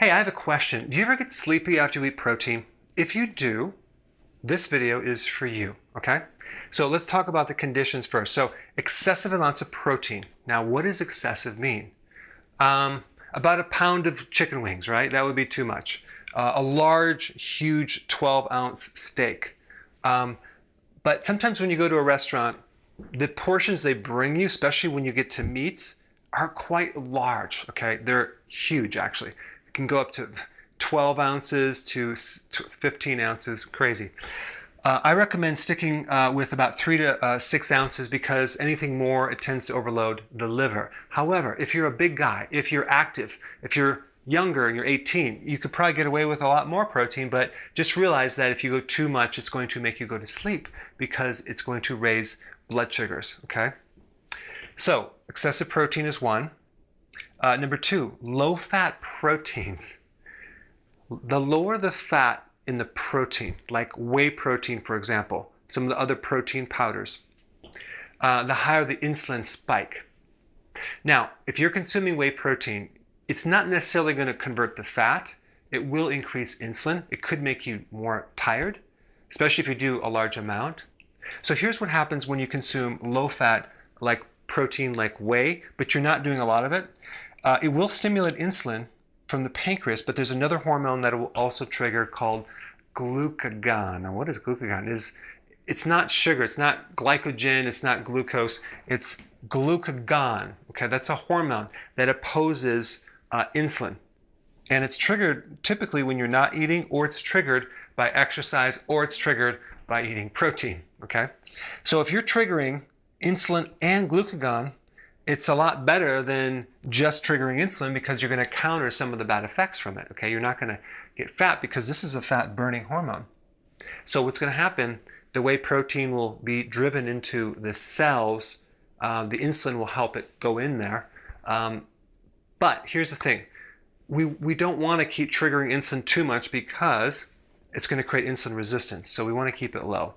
Hey, I have a question. Do you ever get sleepy after you eat protein? If you do, this video is for you, okay? So let's talk about the conditions first. So excessive amounts of protein. Now, what does excessive mean? About a pound of chicken wings, right? That would be too much. A large, huge 12-ounce steak. But sometimes when you go to a restaurant, the portions they bring you, especially when you get to meats, are quite large, okay? They're huge, actually. It can go up to 12 ounces to 15 ounces, crazy. I recommend sticking with about 3 to 6 ounces because anything more, it tends to overload the liver. However, if you're a big guy, if you're active, if you're younger and you're 18, you could probably get away with a lot more protein, but just realize that if you go too much, it's going to make you go to sleep because it's going to raise blood sugars, okay? So, excessive protein is one. Number two, low-fat proteins. The lower the fat in the protein, like whey protein, for example, some of the other protein powders, the higher the insulin spike. Now, if you're consuming whey protein, it's not necessarily going to convert the fat. It will increase insulin. It could make you more tired, especially if you do a large amount. So here's what happens when you consume low-fat, like protein, like whey, but you're not doing a lot of it. It will stimulate insulin from the pancreas, but there's another hormone that it will also trigger called glucagon. Now, what is glucagon? It's not sugar, it's not glycogen, it's not glucose, it's glucagon. Okay, that's a hormone that opposes insulin. And it's triggered typically when you're not eating, or it's triggered by exercise, or it's triggered by eating protein. Okay, so if you're triggering insulin and glucagon, it's a lot better than just triggering insulin because you're going to counter some of the bad effects from it. Okay, you're not going to get fat because this is a fat burning hormone. So what's going to happen, the whey protein will be driven into the cells. The insulin will help it go in there. But here's the thing. We don't want to keep triggering insulin too much because it's going to create insulin resistance. So we want to keep it low.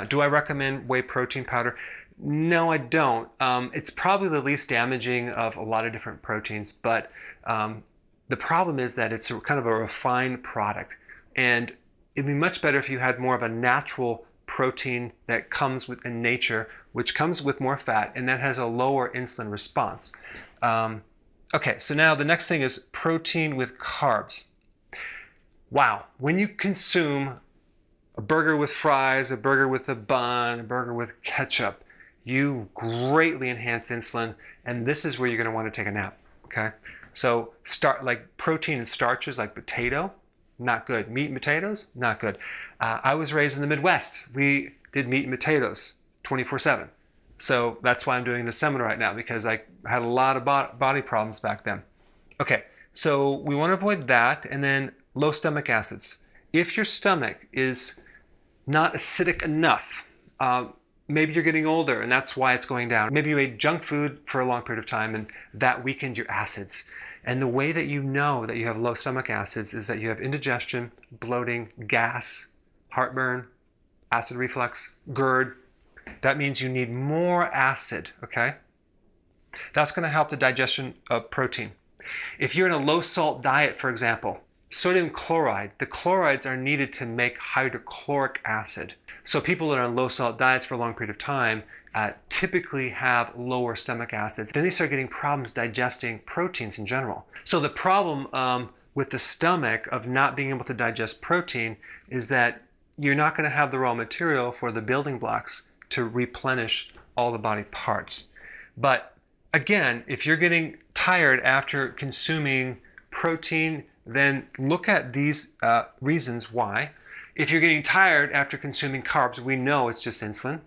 Do I recommend whey protein powder? No, I don't. It's probably the least damaging of a lot of different proteins, but the problem is that it's kind of a refined product. And it'd be much better if you had more of a natural protein that comes in nature, which comes with more fat, and that has a lower insulin response. Okay, so now the next thing is protein with carbs. Wow, when you consume a burger with fries, a burger with a bun, a burger with ketchup, you greatly enhance insulin, and this is where you're going to want to take a nap, okay? So like protein and starches like potato, not good. Meat and potatoes, not good. I was raised in the Midwest. We did meat and potatoes 24/7. So that's why I'm doing this seminar right now, because I had a lot of body problems back then. Okay, so we want to avoid that, and then low stomach acids. If your stomach is not acidic enough, maybe you're getting older and that's why it's going down. Maybe you ate junk food for a long period of time and that weakened your acids. And the way that you know that you have low stomach acids is that you have indigestion, bloating, gas, heartburn, acid reflux, GERD. That means you need more acid, okay? That's going to help the digestion of protein. If you're in a low salt diet, for example, sodium chloride, the chlorides are needed to make hydrochloric acid. So people that are on low salt diets for a long period of time typically have lower stomach acids. Then they start getting problems digesting proteins in general. So the problem with the stomach of not being able to digest protein is that you're not going to have the raw material for the building blocks to replenish all the body parts. But again, if you're getting tired after consuming protein, then look at these reasons why. If you're getting tired after consuming carbs, we know it's just insulin.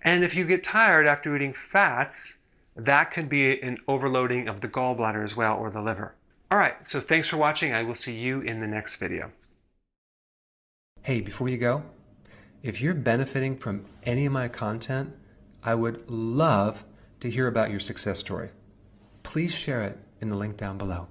And if you get tired after eating fats, that could be an overloading of the gallbladder as well, or the liver. All right, so thanks for watching. I will see you in the next video. Hey, before you go, if you're benefiting from any of my content, I would love to hear about your success story. Please share it in the link down below.